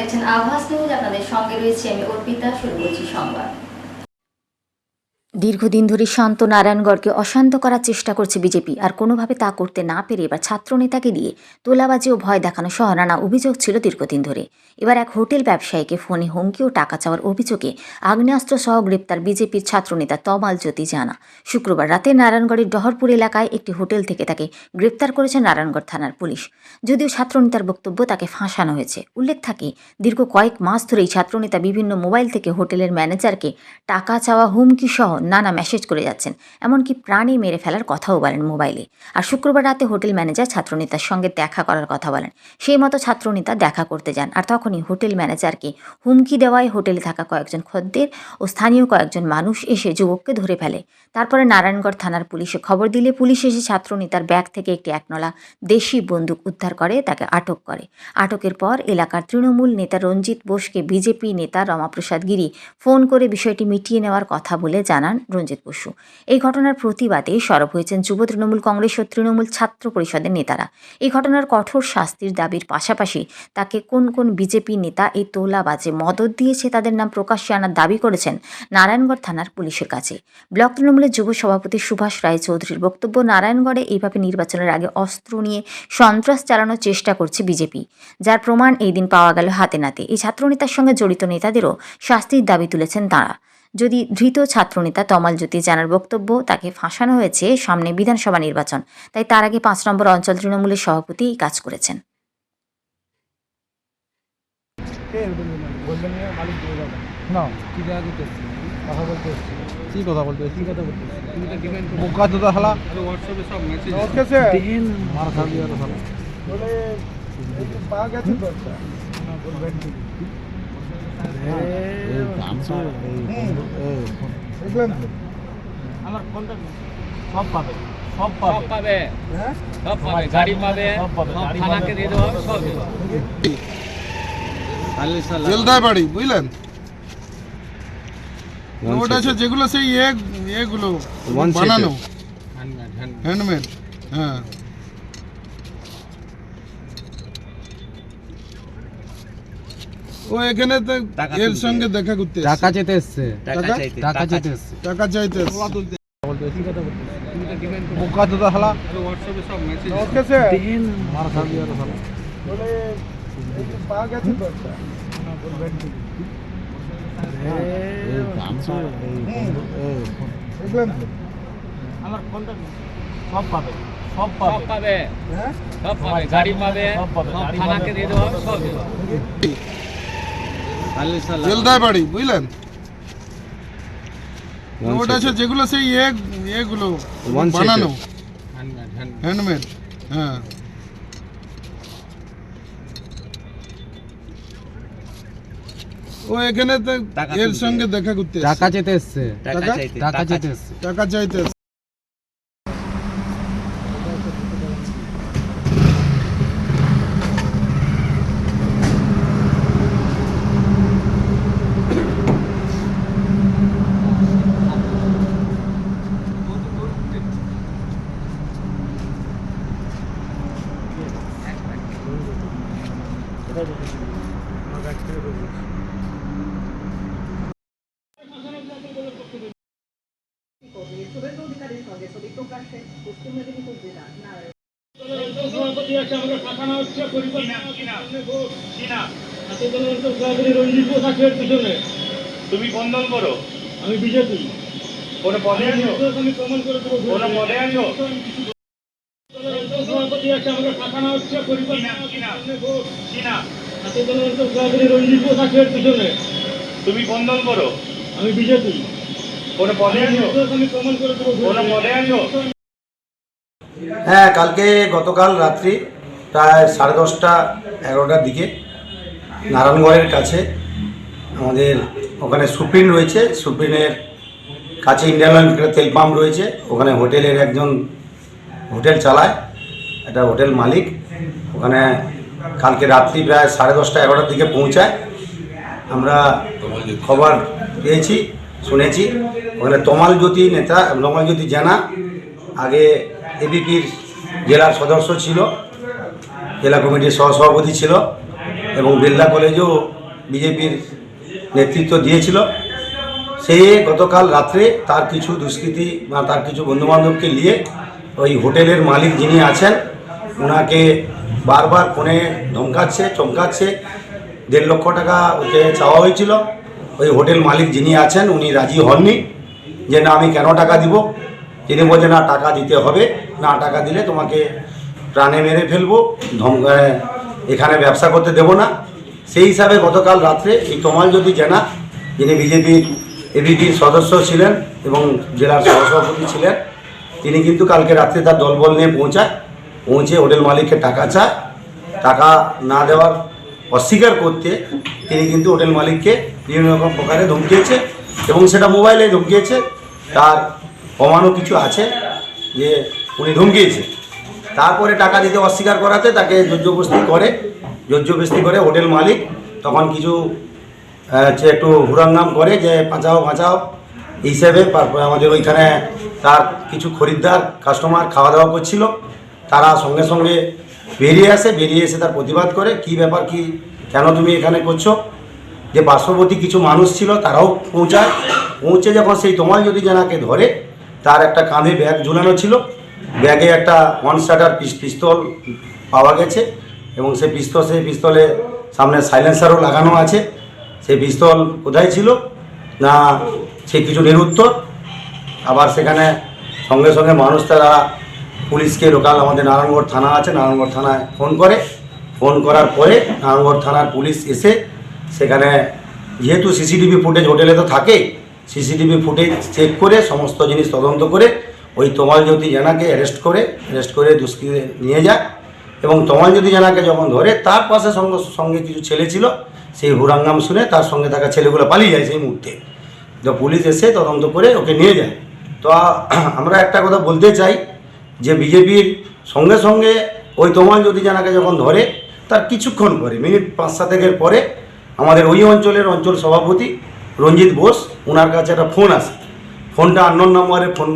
দেখছেন আভাস নিউজ। আপনাদের সঙ্গে রয়েছে আমি অর্পিতা। শুরু করছি সংবাদ। দীর্ঘদিন ধরে শান্ত নারায়ণগড়কে অশান্ত করার চেষ্টা করছে বিজেপি, আর কোনোভাবে তা করতে না পেরে এবার ছাত্রনেতাকে দিয়ে তোলাবাজি ও ভয় দেখানো সহ নানা অভিযোগ ছিল দীর্ঘদিন ধরে। এবার এক হোটেল ব্যবসায়ীকে ফোনে হুমকি ও টাকা চাওয়ার অভিযোগে আগ্নেয়াস্ত্র সহ গ্রেপ্তার বিজেপির ছাত্রনেতা তমাল জ্যোতি জানা। শুক্রবার রাতে নারায়ণগড়ের ডহরপুর এলাকায় একটি হোটেল থেকে তাকে গ্রেপ্তার করেছে নারায়ণগড় থানার পুলিশ। যদিও ছাত্রনেতার বক্তব্য তাকে ফাঁসানো হয়েছে। উল্লেখ থাকে, দীর্ঘ কয়েক মাস ধরেই ছাত্রনেতা বিভিন্ন মোবাইল থেকে হোটেলের ম্যানেজারকে টাকা চাওয়া, হুমকি সহ নানা মেসেজ করে যাচ্ছেন, এমনকি প্রাণে মেরে ফেলার কথাও বলেন মোবাইলে। আর শুক্রবার রাতে হোটেল ম্যানেজার ছাত্রনেতার সঙ্গে দেখা করার কথা বলেন। সেই মতো ছাত্রনেতা দেখা করতে যান, আর তখনই হোটেল ম্যানেজারকে হুমকি দেওয়ায় হোটেলে থাকা কয়েকজন খদ্দের ও স্থানীয় কয়েকজন মানুষ এসে যুবককে ধরে ফেলে। তারপরে নারায়ণগড় থানার পুলিশে খবর দিলে পুলিশ এসে ছাত্রনেতার ব্যাগ থেকে একটি একনলা দেশি বন্দুক উদ্ধার করে তাকে আটক করে। আটকের পর এলাকার তৃণমূল নেতা রঞ্জিত বোসকে বিজেপি নেতা রমাপ্রসাদ গিরি ফোন করে বিষয়টি মিটিয়ে নেওয়ার কথা বলে জানান রঞ্জিত বসু। এই ঘটনার প্রতিবাদে সরব হয়েছেন যুব তৃণমূল কংগ্রেস ও তৃণমূল ছাত্র পরিষদের নেতারা। এই ঘটনার কঠোর শাস্তির দাবির পাশাপাশি তাকে কোন কোন বিজেপি নেতা এই তোলাবাজে মদত দিয়েছে তাদের নাম প্রকাশ্যে আনার দাবি করেছেন নারায়ণগড় থানার পুলিশের কাছে। ব্লক তৃণমূলের যুব সভাপতি সুভাষ রায় চৌধুরীর বক্তব্য, নারায়ণগড়ে এইভাবে নির্বাচনের আগে অস্ত্র নিয়ে সন্ত্রাস চালানোর চেষ্টা করছে বিজেপি, যার প্রমাণ এই দিন পাওয়া গেল হাতে নাতে। এই ছাত্রনেতার সঙ্গে জড়িত নেতাদেরও শাস্তির দাবি তুলেছেন তাঁরা। যদি ধৃত ছাত্রনেতা তমাল জ্যোতি জানার বক্তব্য, তাকে ফাঁসানো হয়েছে সামনে বিধানসভা নির্বাচন, তাই তার আগে 5 নম্বর অঞ্চল তৃণমূলের সভাপতি এই কাজ করেছেন। সব পাবে, সব পাবে, সব পাবে, গাড়ি পাবে, থানাকে দিয়ে দেওয়া হবে, সব দেওয়া হবে। জেলদায় বাড়ি, বুঝলেন? ওটা আছে যেগুলো সেই এগুলো বানানো হ্যান্ডমেড। হ্যাঁ, ও এখানে তো এর সঙ্গে দেখা করতে টাকা চাইতে এসছে, টাকা চাইতে এসছে। মুখা তো হালা হোয়াটসঅ্যাপে সব মেসেজ মার খাবি আর হালা পাওয়া গেছে তো একটা। দেখলেন তো? আমার ফোনটা সব পাবে, সব সব পাবে, পাবে, হ্যাঁ, সব পাবে, গাড়ি পাবে, থানাকে দিয়ে দেওয়া হবে, সব দেওয়া হবে। জেলদায় বাড়ি, বুঝলেন? ওটা আছে যেগুলো সেই এগুলো বানানো হ্যান্ডমেড। হ্যাঁ, ও এখানে তো এর সঙ্গে দেখা করতে টাকা চাইতে এসছে, টাকা চাইতে এসছে। টাকা চাইতে এসছে। তুমি কোন দল করো? আমি বিজেপি। কোন পদে আছো? আমি প্রমাণ করে দেবো। কোন পদে আছো? সভাপতি আছে, আমাকে পাঠানো হচ্ছে পরিবার রঞ্জিত বোস আছে এর পিছনে। তুমি কোন দল করো? আমি বিজেপি। কোন পদে আছো? আমি প্রমাণ করে দেবো। কোন পদে আছো? হ্যাঁ, গতকাল রাত্রি প্রায় 10:30-11টার দিকে নারায়ণগড়ের কাছে আমাদের ওখানে সুপ্রিম রয়েছে, সুপ্রিমের কাছে ইন্ডিয়ান অয়েল তেল পাম্প রয়েছে, ওখানে হোটেলের একজন হোটেল চালায়, একটা হোটেল মালিক। ওখানে কালকে রাত্রি প্রায় 10:30-11টার দিকে পৌঁছায়। আমরা খবর পেয়েছি, শুনেছি ওখানে তমাল জ্যোতি নেতা, তমাল জ্যোতি জানা আগে এবিপির জেলার সদস্য ছিল, জেলা কমিটির সহসভাপতি ছিল। এবং বিড়লা কলেজেও বিজেপির নেতৃত্ব দিয়েছিল। সে গতকাল রাত্রে তার কিছু দুষ্কৃতী বা তার কিছু বন্ধুবান্ধবকে নিয়ে ওই হোটেলের মালিক যিনি আছেন ওনাকে বারবার ফোনে ধমকাচ্ছে চমকাচ্ছে। 1.5 লক্ষ টাকা ওকে চাওয়া হয়েছিল। ওই হোটেল মালিক যিনি আছেন উনি রাজি হননি যে না আমি কেন টাকা দিব। তিনি বলছেন না টাকা দিতে হবে, না টাকা দিলে তোমাকে প্রাণে মেরে ফেলবো, এখানে ব্যবসা করতে দেব না। সেই হিসাবে গতকাল রাত্রে এই তমালজ্যোতি জেনা যিনি বিজেপির এবিপির সদস্য ছিলেন এবং জেলার সহসভাপতি ছিলেন, তিনি কিন্তু কালকে রাত্রে তার দলবল নিয়ে পৌঁছে হোটেল মালিককে টাকা চায়। টাকা না দেওয়ার অস্বীকার করতে তিনি কিন্তু হোটেল মালিককে বিভিন্ন রকম প্রকারে ধমকিয়েছে এবং সেটা মোবাইলে ধমকিয়েছে। তার প্রমাণও কিছু আছে যে উনি ধমকিয়েছে। তারপরে টাকা দিতে অস্বীকার করাতে তাকে জোরজবস্তি করে হোটেল মালিক তখন কিছু একটু হুড়াঙ্গাম করে যে বাঁচাও এই হিসেবে। তারপরে আমাদের ওইখানে তার কিছু খরিদ্দার কাস্টমার খাওয়া দাওয়া করছিল, তারা সঙ্গে সঙ্গে বেরিয়ে এসে তার প্রতিবাদ করে কি ব্যাপার, কি কেন তুমি এখানে করছো। যে পার্শ্ববর্তী কিছু মানুষ ছিল তারাও পৌঁছে যখন সেই তমালজ্যোতি জেনাকে ধরে, তার একটা কাঁধে ব্যাগ ঝুলানো ছিল, ব্যাগে একটা 1 শাটার পিস্তল পাওয়া গেছে এবং সেই পিস্তলে সামনে সাইলেন্সারও লাগানো আছে। সেই পিস্তল কোথায় ছিল না সে কিছু নিরুত্তর। আবার সেখানে সঙ্গে সঙ্গে মানুষ তারা পুলিশকে লোকাল আমাদের নারায়ণগড় থানা আছে, নারায়ণগড় থানায় ফোন করার পরে নারায়ণগড় থানার পুলিশ এসে সেখানে যেহেতু সিসিটিভি ফুটেজ হোটেলে তো থাকে, সিসিটিভি ফুটেজ চেক করে সমস্ত জিনিস তদন্ত করে ওই তমালজ্যোতি জেনাকে অ্যারেস্ট করে দুষ্কৃতী নিয়ে যায় এবং তমালজ্যোতি জেনাকে যখন ধরে তার পাশে সঙ্গে কিছু ছেলে ছিল, সেই হুড়াঙ্গাম শুনে তার সঙ্গে থাকা ছেলেগুলো পালিয়ে যায় সেই মুহূর্তে। তো পুলিশ এসে তদন্ত করে ওকে নিয়ে যায়। তো আমরা একটা কথা বলতে চাই যে বিজেপির সঙ্গে ওই তমালজ্যোতি জেনাকে যখন ধরে তার কিছুক্ষণ পরে মিনিট 5-7 পরে আমাদের ওই অঞ্চল সভাপতি রঞ্জিত বোস ওনার কাছে একটা ফোন আসে। ফোনটা আননোন নম্বরের ফোন।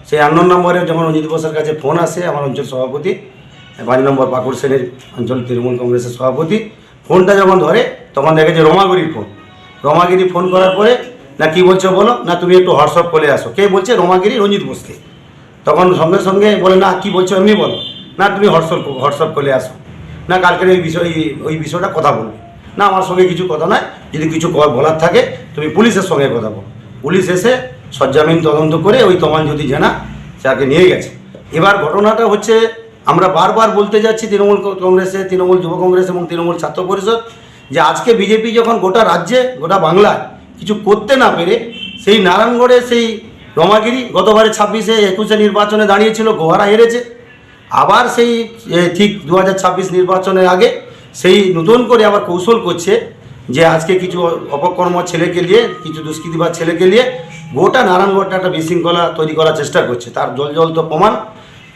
সেই আননোন নম্বরে যখন রঞ্জিত বোসের কাছে ফোন আসে, আমার অঞ্চল সভাপতি 5 নম্বর পাকুড় সেনের অঞ্চল তৃণমূল কংগ্রেসের সভাপতি ফোনটা যখন ধরে তখন দেখে যে রমাগিরি ফোন করার পরে না কি বলছো বলো, না তুমি একটু হোয়াটসঅ্যাপ কলে আসো। কে বলছে? রমাগিরি রঞ্জিত বোসকে। তখন সঙ্গে বলে না কি বলছো এমনি বলো, না তুমি হোয়াটসঅ্যাপ কলে আসো, না কালকের ওই বিষয়টা কথা বলবে, না আমার সঙ্গে কিছু কথা নয়, যদি কিছু বলার থাকে তুমি পুলিশের সঙ্গে কথা বলো। পুলিশ এসে সজ্জামিন তদন্ত করে ওই তমালজ্যোতি জেনা তাকে নিয়ে গেছে। এবার ঘটনাটা হচ্ছে আমরা বারবার বলতে যাচ্ছি তৃণমূল কংগ্রেসে, তৃণমূল যুব কংগ্রেস এবং তৃণমূল ছাত্র পরিষদ যে আজকে বিজেপি যখন গোটা রাজ্যে গোটা বাংলায় কিছু করতে না পেরে সেই নারায়ণগড়ে সেই রমাগিরি গতবারে 26-21 নির্বাচনে দাঁড়িয়েছিল, গোহারা হেরেছে। আবার সেই ঠিক 2026 নির্বাচনের আগে সেই নতুন করে আবার কৌশল করছে যে আজকে কিছু অপকর্ম ছেলেকে নিয়ে, কিছু দুষ্কৃতিবাদ ছেলেকে নিয়ে গোটা নারায়ণগড়টা একটা বিশৃঙ্খলা তৈরি করার চেষ্টা করছে। তার জল তো প্রমাণ।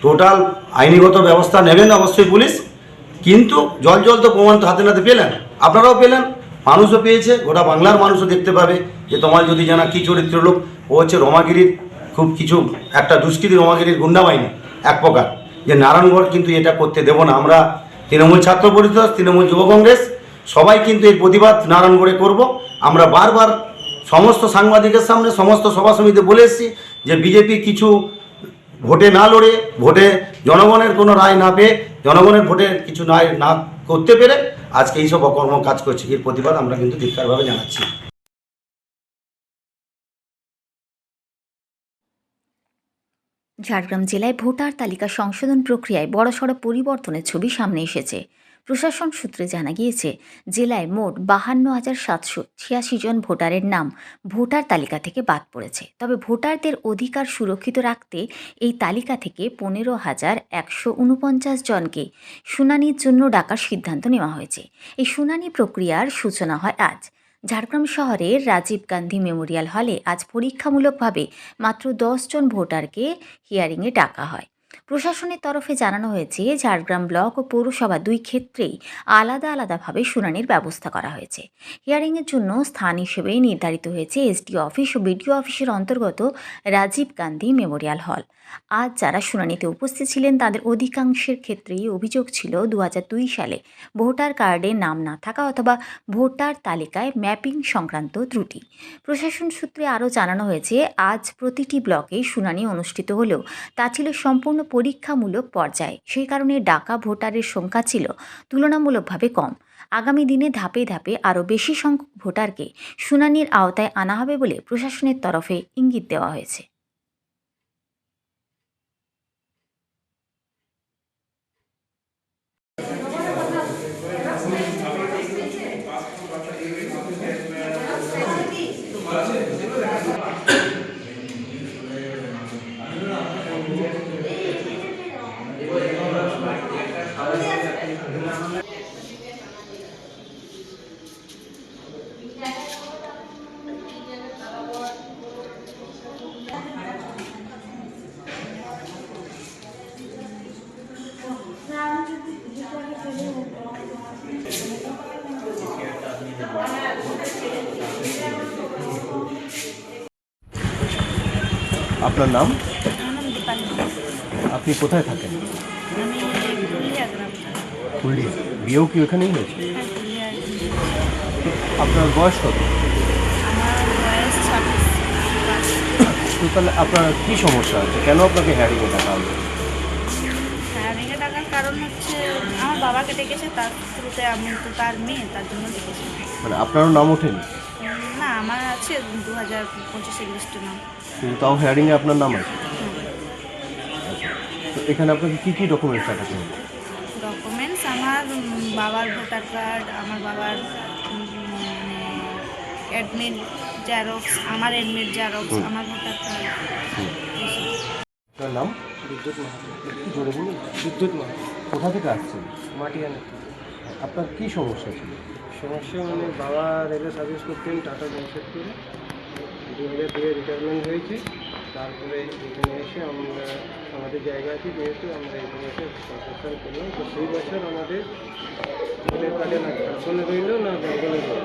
টোটাল আইনিগত ব্যবস্থা নেবেন অবশ্যই পুলিশ, কিন্তু জল তো প্রমাণ তো হাতে নাতে পেলেন, আপনারাও পেলেন, মানুষও পেয়েছে, গোটা বাংলার মানুষও দেখতে পাবে যে তমালজ্যোতি জেনা কী চরিত্র লোক। ও হচ্ছে রমাগিরির খুব কিছু একটা দুষ্কৃতী, রমাগিরির গুন্ডা বাহিনী এক প্রকার। যে নারায়ণগড় কিন্তু এটা করতে দেব না। আমরা তৃণমূল ছাত্র পরিষদ, তৃণমূল যুব কংগ্রেস সবাই কিন্তু এই প্রতিবাদ নারায়ণগড়ে করব। আমরা বারবার সমস্ত সাংবাদিকের সামনে, সমস্ত সভা সমিতিতে বলে এসেছি যে বিজেপি কিছু ভোটে না লড়ে, ভোটে জনগণের কোনো রায় না পেয়ে, জনগণের ভোটে কিছু না করতে পেরে আজকে এইসব অকর্ম কাজ করছে। এর প্রতিবাদ আমরা কিন্তু ধিক্কারভাবে জানাচ্ছি। ঝাড়গ্রাম জেলায় ভোটার তালিকা সংশোধন প্রক্রিয়ায় বড়সড় পরিবর্তনের ছবি সামনে এসেছে। প্রশাসন সূত্রে জানা গিয়েছে জেলায় মোট 52,786 জন ভোটারের নাম ভোটার তালিকা থেকে বাদ পড়েছে। তবে ভোটারদের অধিকার সুরক্ষিত রাখতে এই তালিকা থেকে 15,149 জনকে শুনানির জন্য ডাকার সিদ্ধান্ত নেওয়া হয়েছে। এই শুনানি প্রক্রিয়ার সূচনা হয় আজ। ঝাড়গ্রাম শহরের রাজীব গান্ধী মেমোরিয়াল হলে আজ পরীক্ষামূলকভাবে মাত্র 10 জন ভোটারকে হিয়ারিংয়ে ডাকা হয়। প্রশাসনের তরফে জানানো হয়েছে ঝাড়গ্রাম ব্লক ও পৌরসভা দুই ক্ষেত্রেই আলাদা আলাদাভাবে শুনানির ব্যবস্থা করা হয়েছে। হিয়ারিংয়ের জন্য স্থান হিসেবে নির্ধারিত হয়েছে এসডিও অফিস ও বিডিও অফিসের অন্তর্গত রাজীব গান্ধী মেমোরিয়াল হল। আজ যারা শুনানিতে উপস্থিত ছিলেন তাদের অধিকাংশের ক্ষেত্রেই অভিযোগ ছিল 2002 সালে ভোটার কার্ডে নাম না থাকা অথবা ভোটার তালিকায় ম্যাপিং সংক্রান্ত ত্রুটি। প্রশাসন সূত্রে আরও জানানো হয়েছে আজ প্রতিটি ব্লকে শুনানি অনুষ্ঠিত হলেও তা ছিল সম্পূর্ণ পরীক্ষামূলক পর্যায়ে, সেই কারণে ডাকা ভোটারের সংখ্যা ছিল তুলনামূলকভাবে কম। আগামী দিনে ধাপে ধাপে আরও বেশি সংখ্যক ভোটারকে শুনানির আওতায় আনা হবে বলে প্রশাসনের তরফে ইঙ্গিত দেওয়া হয়েছে। আপনার নাম? আপনি কোথায় থাকেন? ফুলডিয়া। বিয়েও কি ওখানেই হয়েছে? আপনার বয়স কত? তো তাহলে আপনার কী সমস্যা আছে? কেন আপনাকে হ্যারিংয়ে ডাকা হলো? হ্যারিংয়ে ডাকার কারণ হচ্ছে আমার বাবাকে ডেকেছে, তার থ্রুতে আমি তো তার মেয়ে, তার জন্য ডেকেছি। মানে আপনারও নাম ওঠেনি? না, আমার আছে 2025 লিস্টে নাম। কিন্তু তাও হ্যারিংয়ে আপনার নাম আছে? তো এখানে আপনাকে কী কী ডকুমেন্টস দেখাতে হবে? ডকুমেন্টস আমার বাবার ভোটার কার্ড, আমার বাবার অ্যাডমিট জেরক্স, আমার অ্যাডমিট জেরক্স, আমার ভোটার কার্ড। আপনার নাম? বিদ্যুৎ মাহাতো। একটু জোরে বলুন। বিদ্যুৎ মাহাতো। কোথা থেকে আসছেন? মাটিয়ানা। আপনার কী সমস্যা ছিল? সমস্যা মানে বাবা রেলে সার্ভিস করতেন টাটা জামশেদপুরে, 2002 রিটায়ারমেন্ট হয়েছে। তারপরে এখানে এসে আমরা আমাদের জায়গা আছে যেহেতু আমরা এখানে এসে কনস্ট্রাকশন করলাম। তো সেই বছর আমাদের ভোটার কার্ডে না ঝাড়খণ্ডে রইল না বেঙ্গলে রইল।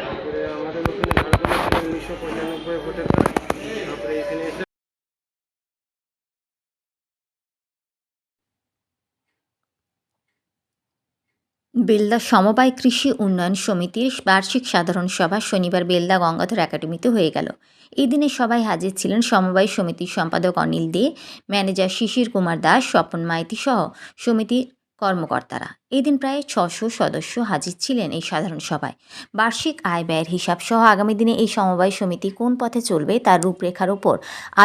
তারপরে আমাদের ওখানে ঝাড়খণ্ডে 1995 ভোটার কার্ড। তারপরে এখানে এসে বেলদা সমবায় কৃষি উন্নয়ন সমিতির বার্ষিক সাধারণ সভা শনিবার বেলদা গঙ্গাধর একাডেমিতে হয়ে গেল। এই দিনে সভায় হাজির ছিলেন সমবায় সমিতির সম্পাদক অনিল দে, ম্যানেজার শিশির কুমার দাস, স্বপন মাইতি সহ সমিতির কর্মকর্তারা। এই দিন প্রায় 600 সদস্য হাজির ছিলেন এই সাধারণ সভায়। বার্ষিক আয় ব্যয়ের হিসাব সহ আগামী দিনে এই সমবায় সমিতি কোন পথে চলবে তার রূপরেখার ওপর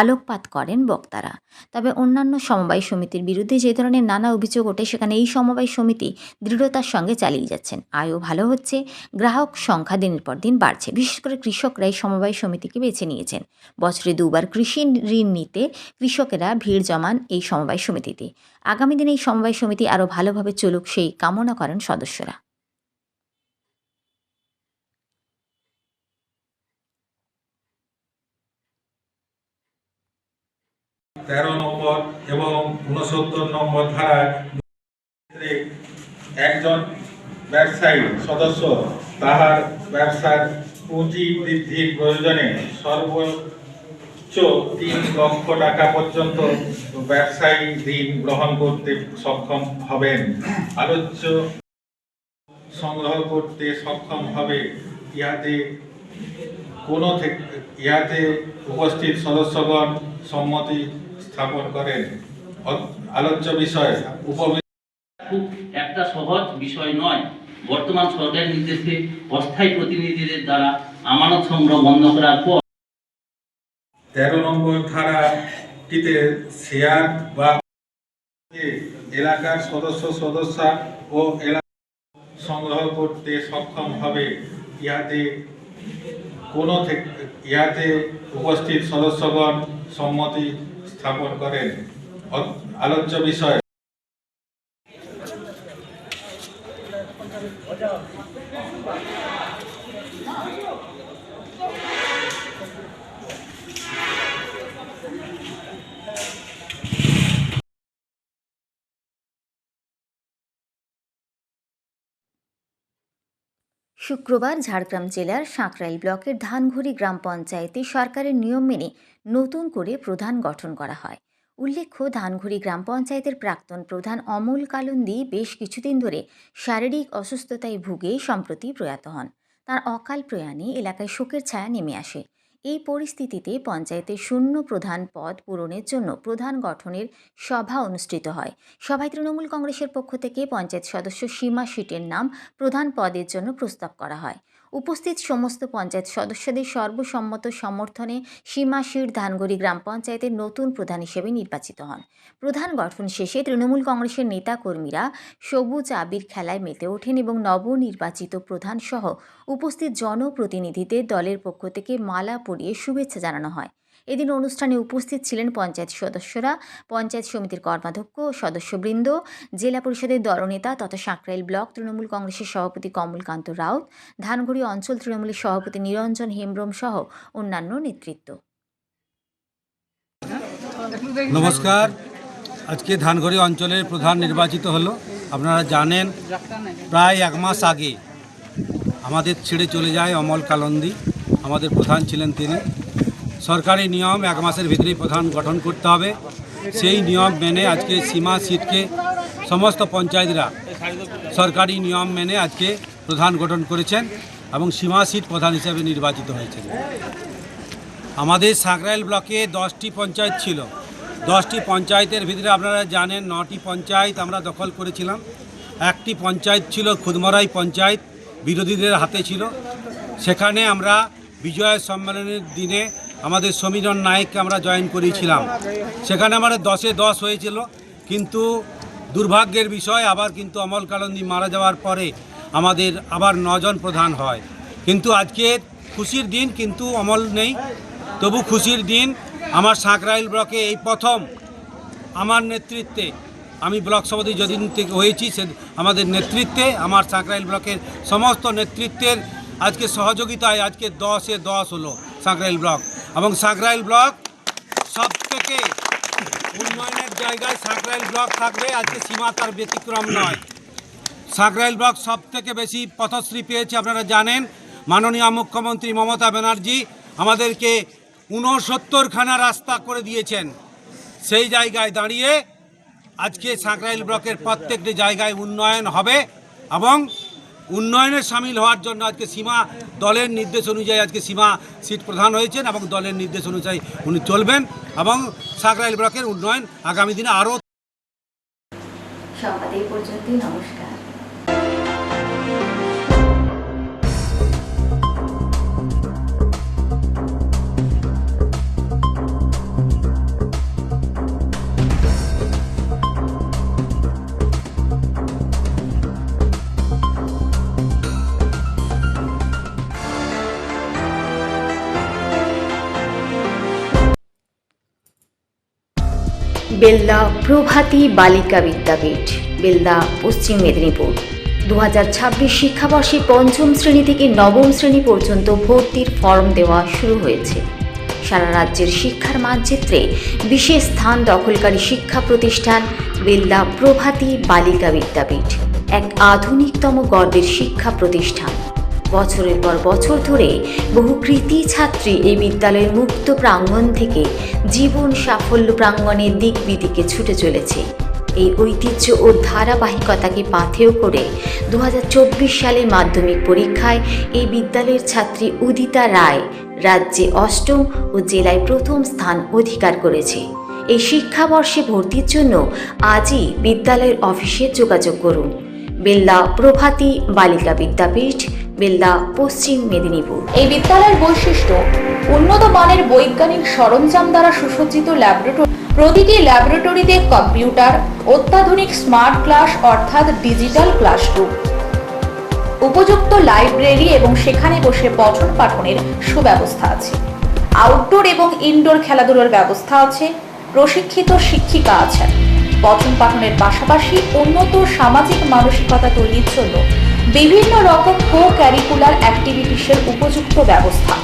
আলোকপাত করেন বক্তারা। তবে অন্যান্য সমবায় সমিতির বিরুদ্ধে যে ধরনের নানা অভিযোগ ওঠে সেখানে এই সমবায় সমিতি দৃঢ়তার সঙ্গে চালিয়ে যাচ্ছেন। আয়ও ভালো হচ্ছে, গ্রাহক সংখ্যা দিনের পর দিন বাড়ছে। বিশেষ করে কৃষকরা এই সমবায় সমিতিকে বেছে নিয়েছেন। বছরে 2 বার কৃষি ঋণ নিতে কৃষকেরা ভিড় জমান এই সমবায় সমিতিতে। আগামী দিনে এই সমবায় সমিতি আরও ভালোভাবে চলুক সেই কামনা করেন সদস্যরা। 13 নম্বর এবং 69 নম্বর ধারায় একজন ব্যবসায়ী সদস্য তাহার ব্যবসার পুঁজি বৃদ্ধির প্রয়োজনে সর্বোচ্চ 3 লক্ষ টাকা পর্যন্ত ব্যবসায়ী ঋণ গ্রহণ করতে সক্ষম হবেন। আলোচ্য সংগ্রহ করতে সক্ষম হবে। ইহাতে উপস্থিত সদস্যগণ সম্মতি স্থাপন করেন। আলোচ্য বিষয় খুব একটা সহজ বিষয় নয়। বর্তমান সরকারের নির্দেশে অস্থায়ী প্রতিনিধিদের দ্বারা আমানত সংগ্রহ বন্ধ করার পর 13 নম্বর ধারাটিতে শেয়ার বা এলাকার সদস্যা ও এলাকা সংগ্রহ করতে সক্ষম হবে। ইহাতে উপস্থিত সদস্যগণ সম্মতি স্থাপন করেন। আলোচ্য বিষয় শুক্রবার ঝাড়গ্রাম জেলার সাঁকরাইল ব্লকের ধানঘড়ি গ্রাম পঞ্চায়েতে সরকারের নিয়ম মেনে নতুন করে প্রধান গঠন করা হয়। উল্লেখ্য, ধানঘড়ি গ্রাম পঞ্চায়েতের প্রাক্তন প্রধান অমল কালন্দি বেশ কিছুদিন ধরে শারীরিক অসুস্থতায় ভুগে সম্প্রতি প্রয়াত হন। তার অকাল প্রয়াণে এলাকায় শোকের ছায়া নেমে আসে। এই পরিস্থিতিতে পঞ্চায়েতের শূন্য প্রধান পদ পূরণের জন্য প্রধান গঠনের সভা অনুষ্ঠিত হয়। সভায় তৃণমূল কংগ্রেসের পক্ষ থেকে পঞ্চায়েত সদস্য সীমা শীটের নাম প্রধান পদের জন্য প্রস্তাব করা হয়। উপস্থিত সমস্ত পঞ্চায়েত সদস্যদের সর্বসম্মত সমর্থনে সীমা শীট ধানঘড়ি গ্রাম পঞ্চায়েতের নতুন প্রধান হিসেবে নির্বাচিত হন। প্রধান গঠন শেষে তৃণমূল কংগ্রেসের নেতাকর্মীরা সবুজ আবির খেলায় মেতে ওঠেন এবং নবনির্বাচিত প্রধান সহ উপস্থিত জনপ্রতিনিধিদের দলের পক্ষ থেকে মালা পরিয়ে শুভেচ্ছা জানানো হয়। এদিন অনুষ্ঠানে উপস্থিত ছিলেন পঞ্চায়েত সদস্যরা, পঞ্চায়েত সমিতির কর্মাধ্যক্ষ, সদস্যবৃন্দ, জেলা পরিষদের দলনেতা তথা সাঁকরাইল ব্লক তৃণমূল কংগ্রেসের সভাপতি কমলকান্ত রাউত, ধানঘড়ি অঞ্চল তৃণমূলের সভাপতি নিরঞ্জন হেমব্রম সহ অন্যান্য নেতৃত্ব। নমস্কার। আজকে ধানঘড়ি অঞ্চলের প্রধান নির্বাচিত হলো। আপনারা জানেন, প্রায় 1 মাস আগে আমাদের ছেড়ে চলে যায় অমল কালন্দি। আমাদের প্রধান ছিলেন তিনি। সরকারি নিয়ম 1 মাসের ভিতরেই প্রধান গঠন করতে হবে। সেই নিয়ম মেনে আজকে সীমা শীটকে সমস্ত পঞ্চায়েতরা সরকারি নিয়ম মেনে আজকে প্রধান গঠন করেছেন এবং সীমা শীট প্রধান হিসেবে নির্বাচিত হয়েছেন। আমাদের সাঁকরাইল ব্লকে 10টি পঞ্চায়েত ছিল। 10টি পঞ্চায়েতের ভিতরে আপনারা জানেন 9টি পঞ্চায়েত আমরা দখল করেছিলাম। একটি পঞ্চায়েত ছিল খুদমরাই পঞ্চায়েত, বিরোধীদের হাতে ছিল। সেখানে আমরা বিজয় সম্মেলনের দিনে আমাদের সমীরণ নায়ককে আমরা জয়েন করিয়েছিলাম। সেখানে আমাদের 10-এ 10 হয়েছিল, কিন্তু দুর্ভাগ্যের বিষয় আবার কিন্তু অমল কালন্দি মারা যাওয়ার পরে আমাদের আবার 9 জন প্রধান হয়। কিন্তু আজকে খুশির দিন, কিন্তু অমল নেই, তবু খুশির দিন। আমার সাঁকরাইল ব্লকে এই প্রথম আমার নেতৃত্বে, আমি ব্লক সভাপতি যেদিন থেকে হয়েছি সে আমাদের নেতৃত্বে, আমার সাঁকরাইল ব্লকের সমস্ত নেতৃত্বের আজকে সহযোগিতায় আজকে 10-এ 10 হলো সাঁকরাইল ব্লক। এবং সাঁকরাইল ব্লক সব থেকে উন্নয়নের জায়গায় সাঁকরাইল ব্লক থাকবে। আজকে সীমা তার ব্যতিক্রম নয়। সাঁকরাইল ব্লক সব থেকে বেশি পথশ্রী পেয়েছে। আপনারা জানেন, মাননীয় মুখ্যমন্ত্রী মমতা ব্যানার্জি আমাদেরকে 69খানা রাস্তা করে দিয়েছেন। সেই জায়গায় দাঁড়িয়ে আজকে সাঁকরাইল ব্লকের প্রত্যেকটি জায়গায় উন্নয়ন হবে এবং উন্নয়নে সামিল হওয়ার জন্য আজকে সীমা দলের নির্দেশ অনুযায়ী আজকে সীমা সিট প্রধান হয়েছেন এবং দলের নির্দেশ অনুযায়ী উনি চলবেন এবং সাঁকরাইল ব্লকের উন্নয়ন আগামী দিনে আরও। সংবাদ এই পর্যন্তই। নমস্কার। বেলদা প্রভাতী বালিকা বিদ্যাপীঠ, বেলদা, পশ্চিম মেদিনীপুর। 2026 শিক্ষাবর্ষে 5ম শ্রেণী থেকে 9ম শ্রেণী পর্যন্ত ভর্তির ফর্ম দেওয়া শুরু হয়েছে। সারা রাজ্যের শিক্ষার মানচিত্রে বিশেষ স্থান দখলকারী শিক্ষা প্রতিষ্ঠান বেলদা প্রভাতী বালিকা বিদ্যাপীঠ এক আধুনিকতম গর্বের শিক্ষা প্রতিষ্ঠান। বছরের পর বছর ধরে বহু কৃতী ছাত্রী এই বিদ্যালয়ের মুক্ত প্রাঙ্গণ থেকে জীবন সাফল্য প্রাঙ্গণের দিক বিদিকে ছুটে চলেছে। এই ঐতিহ্য ও ধারাবাহিকতাকে পাথেয় করে 2024 সালের মাধ্যমিক পরীক্ষায় এই বিদ্যালয়ের ছাত্রী উদিতা রায় রাজ্যে 8ম ও জেলায় 1ম স্থান অধিকার করেছে। এই শিক্ষাবর্ষে ভর্তির জন্য আজই বিদ্যালয়ের অফিসে যোগাযোগ করুন। বেলদা প্রভাতী বালিকা বিদ্যাপীঠ, বেলদা, পশ্চিম মেদিনীপুর। এই বিদ্যালয়ের বৈশিষ্ট্য উন্নত মানের বৈজ্ঞানিক সরঞ্জাম দ্বারা সুসজ্জিত ল্যাবরেটরি। প্রতিটি ল্যাবরেটরিতে কম্পিউটার, অত্যাধুনিক স্মার্ট ক্লাস অর্থাৎ ডিজিটাল ক্লাসরুম, উপযুক্ত লাইব্রেরি এবং সেখানে বসে পঠন পাঠনের সুব্যবস্থা আছে। আউটডোর এবং ইনডোর খেলাধুলার ব্যবস্থা আছে। প্রশিক্ষিত শিক্ষিকা আছেন। পঠন পাঠনের পাশাপাশি উন্নত সামাজিক মানসিকতা তৈরির জন্য বিভিন্ন রকম কো-ক্যারিকুলার অ্যাক্টিভিটিসের উপযুক্ত ব্যবস্থা।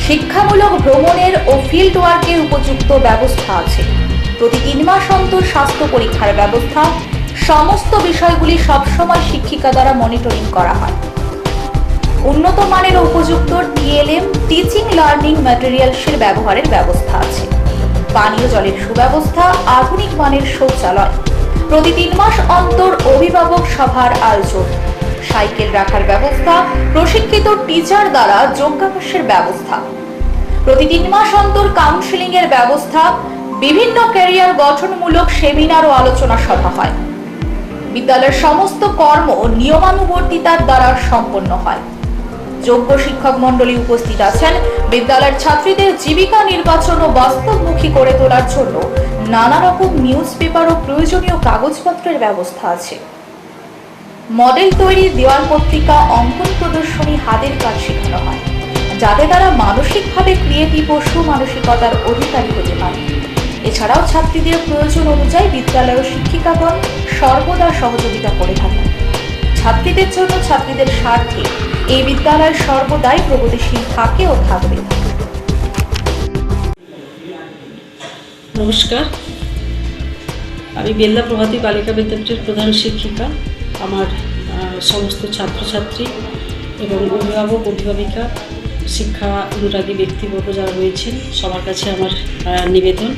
শিক্ষামূলক ভ্রমণের ও ফিল্ড ওয়ার্কের উপযুক্ত ব্যবস্থা আছে। প্রতি 3 মাস অন্তর স্বাস্থ্য পরীক্ষার ব্যবস্থা। সমস্ত বিষয়গুলি সবসময় শিক্ষিকা দ্বারা মনিটরিং করা হয়। উন্নত মানের উপযুক্ত টিএলএম টিচিং লার্নিং ম্যাটেরিয়ালসের ব্যবহারের ব্যবস্থা আছে। পানীয় জলের সুব্যবস্থা, আধুনিক মানের শৌচালয়, প্রতি 3 মাস অন্তর অভিভাবক সভার আয়োজন, সাইকেল রাখার ব্যবস্থা, প্রশিক্ষিত টিচার দ্বারা যোগাভ্যাসের ব্যবস্থা, প্রতি 3 মাস অন্তর কাউন্সেলিং এর ব্যবস্থা, বিভিন্ন ক্যারিয়ার গঠনমূলক সেমিনার ও আলোচনা সভা হয়। বিদ্যালয়ের সমস্ত কর্ম নিয়মানুবর্তিতার দ্বারা সম্পন্ন হয়। যোগ্য শিক্ষক মণ্ডলী উপস্থিত আছেন। বিদ্যালয়ের ছাত্রীদের জীবিকা নির্বাচন ও বাস্তবমুখী করে তোলার জন্য নানা রকম নিউজ পেপার ও প্রয়োজনীয় কাগজপত্রের ব্যবস্থা আছে। মডেল তৈরি, দেওয়াল পত্রিকা, অঙ্কন প্রদর্শনী, হাতের কাজ শেখানো হয়, যাতে তারা মানসিকভাবে ক্রিয়েটিভ ও সুমানসিকতার অধিকারী হতে পারে। এছাড়াও ছাত্রীদের প্রয়োজন অনুযায়ী বিদ্যালয় ও শিক্ষিকাগণ সর্বদা সহযোগিতা করে থাকেন। ছাত্রীদের জন্য, ছাত্রীদের স্বার্থে এই বিদ্যালয় সর্বদাই প্রগতিশীল থাকে ও থাকবে। নমস্কার, আমি বেল্লা প্রভাতী বালিকা বিদ্যাপীঠের প্রধান শিক্ষিকা। আমার সমস্ত ছাত্রছাত্রী এবং অভিভাবক, অভিভাবিকা, শিক্ষা অনুরাগী ব্যক্তিবর্গ যারা রয়েছেন সবার কাছে আমার নিবেদন,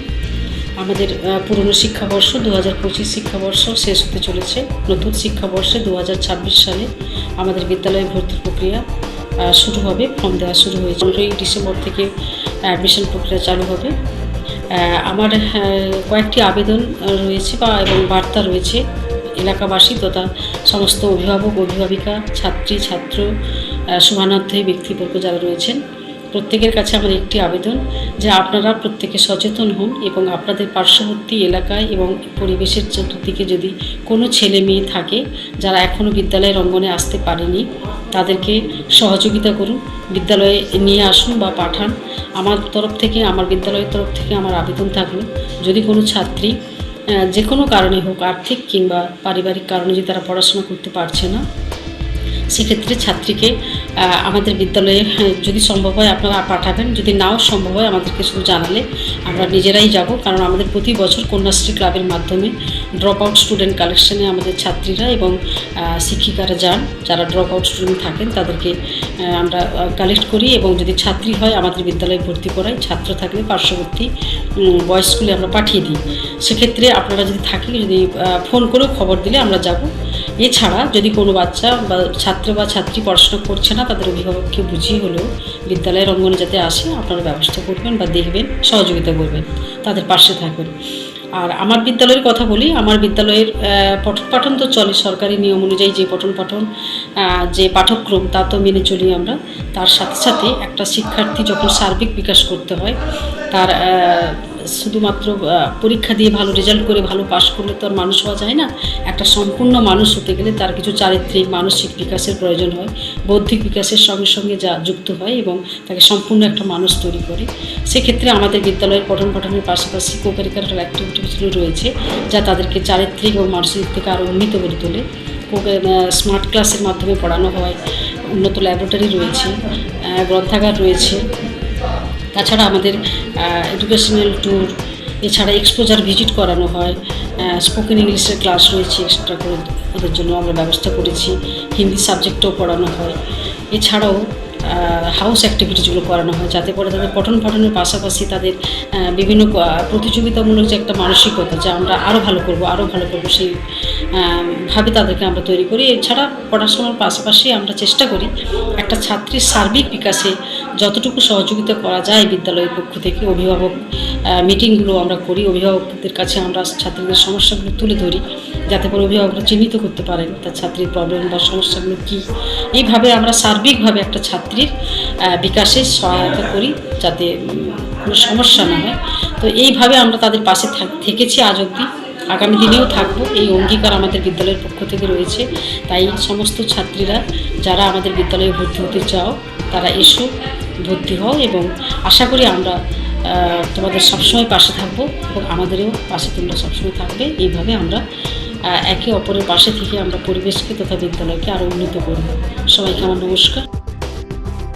আমাদের পুরনো শিক্ষাবর্ষ 2025 শিক্ষাবর্ষ শেষ হতে চলেছে। নতুন শিক্ষাবর্ষে 2026 সালে আমাদের বিদ্যালয়ে ভর্তির প্রক্রিয়া শুরু হবে। ফর্ম দেওয়া শুরু হয়েছে। 15 ডিসেম্বর থেকে অ্যাডমিশন প্রক্রিয়া চালু হবে। আমার কয়েকটি আবেদন রয়েছে এবং বার্তা রয়েছে এলাকাবাসী তথা সমস্ত অভিভাবক, অভিভাবিকা, ছাত্রী, ছাত্র, শুভানুধ্যায়ী ব্যক্তিবর্গ যারা রয়েছেন প্রত্যেকের কাছে আমার একটি আবেদন যে আপনারা প্রত্যেকে সচেতন হন এবং আপনাদের পার্শ্ববর্তী এলাকায় এবং পরিবেশের চতুর্দিকে যদি কোনো ছেলে মেয়ে থাকে যারা এখনও বিদ্যালয়ের অঙ্গনে আসতে পারেনি তাদেরকে সহযোগিতা করুন, বিদ্যালয়ে নিয়ে আসুন বা পাঠান। আমার তরফ থেকে, আমার বিদ্যালয়ের তরফ থেকে আমার আবেদন থাকলো যদি কোনো ছাত্রী যে কোনো কারণে হোক, আর্থিক কিংবা পারিবারিক কারণে যদি তারা পড়াশোনা করতে পারছে না, সেক্ষেত্রে ছাত্রীকে আমাদের বিদ্যালয়ে যদি সম্ভব হয় আপনারা পাঠাবেন, যদি নাও সম্ভব হয় আমাদেরকে শুধু জানালে আমরা নিজেরাই যাব। কারণ আমাদের প্রতি বছর কন্যাশ্রী ক্লাবের মাধ্যমে ড্রপ আউট স্টুডেন্ট কালেকশনে আমাদের ছাত্রীরা এবং শিক্ষিকারা যান, যারা ড্রপ আউট স্টুডেন্ট থাকেন তাদেরকে আমরা কালেক্ট করি এবং যদি ছাত্রী হয় আমাদের বিদ্যালয়ে ভর্তি করাই, ছাত্র থাকলে পার্শ্ববর্তী বয়েজ স্কুলে আমরা পাঠিয়ে দিই। সেক্ষেত্রে আপনারা যদি থাকে, যদি ফোন করেও খবর দিলে আমরা যাব। এছাড়া যদি কোনো বাচ্চা বা ছাত্র বা ছাত্রী পড়াশোনা করছে না তাদের অভিভাবককে বুঝিয়ে হলেও বিদ্যালয়ের অঙ্গনে যাতে আসে আপনারা ব্যবস্থা করবেন বা দেখবেন, সহযোগিতা করবেন, তাদের পাশে থাকবেন। আর আমার বিদ্যালয়ের কথা বলি, আমার বিদ্যালয়ের পঠন পাঠন তো চলে সরকারি নিয়ম অনুযায়ী, যে পঠন পাঠন যে পাঠ্যক্রম তা তো মেনে চলি আমরা। তার সাথে সাথে একটা শিক্ষার্থী যখন সার্বিক বিকাশ করতে হয়, তার শুধুমাত্র পরীক্ষা দিয়ে ভালো রেজাল্ট করে ভালো পাশ করলে তো আর মানুষ হওয়া যায় না। একটা সম্পূর্ণ মানুষ হতে গেলে তার কিছু চারিত্রিক, মানসিক বিকাশের প্রয়োজন হয়, বৌদ্ধিক বিকাশের সঙ্গে সঙ্গে যা যুক্ত হয় এবং তাকে সম্পূর্ণ একটা মানুষ তৈরি করে। সেক্ষেত্রে আমাদের বিদ্যালয়ের পঠন পাঠনের পাশাপাশি কো-কারিকুলার অ্যাক্টিভিটিসগুলো রয়েছে যা তাদেরকে চারিত্রিক এবং মানসিক থেকে আরও উন্নীত করে তোলে। স্মার্ট ক্লাসের মাধ্যমে পড়ানো হয়, উন্নত ল্যাবরেটরি রয়েছে, গ্রন্থাগার রয়েছে। তাছাড়া আমাদের এডুকেশনাল ট্যুর, এছাড়া এক্সপোজার ভিজিট করানো হয়, স্পোকেন ইংলিশের ক্লাস রয়েছে এক্সট্রা করে, ওদের জন্য আমরা ব্যবস্থা করেছি। হিন্দি সাবজেক্টও পড়ানো হয়। এছাড়াও হাউস অ্যাক্টিভিটিসগুলো করানো হয় যাতে করে তাদের পঠন পাঠনের পাশাপাশি তাদের বিভিন্ন প্রতিযোগিতামূলক যে একটা মানসিকতা, যে আমরা আরও ভালো করব, আরও ভালো করব, সেই ভাবে তাদেরকে আমরা তৈরি করি। এছাড়া পড়াশোনার পাশাপাশি আমরা চেষ্টা করি একটা ছাত্রীর সার্বিক বিকাশে যতটুকু সহযোগিতা করা যায় বিদ্যালয়ের পক্ষ থেকে। অভিভাবক মিটিংগুলো আমরা করি, অভিভাবকদের কাছে আমরা ছাত্রীদের সমস্যাগুলো তুলে ধরি যাতে করে অভিভাবকরা চিহ্নিত করতে পারেন তার ছাত্রীর প্রবলেম বা সমস্যাগুলো কী। এইভাবে আমরা সার্বিকভাবে একটা ছাত্রীর বিকাশে সহায়তা করি যাতে কোনো সমস্যা না হয়। তো এইভাবে আমরা তাদের পাশে থেকেছি আজ অবধি, আগামী দিনেও থাকবো, এই অঙ্গীকার আমাদের বিদ্যালয়ের পক্ষ থেকে রয়েছে। তাই সমস্ত ছাত্রীরা যারা আমাদের বিদ্যালয়ে ভর্তি হতে চাও তারা এসো, ভর্তি হও এবং আশা করি আমরা তোমাদের সবসময় পাশে থাকবো এবং আমাদেরও পাশে তোমরা সবসময় থাকবে। এইভাবে আমরা একে অপরের পাশে থেকে আমরা পরিবেশকে তথা বিদ্যালয়কে আরও উন্নত করব। সবাইকে আমার নমস্কার।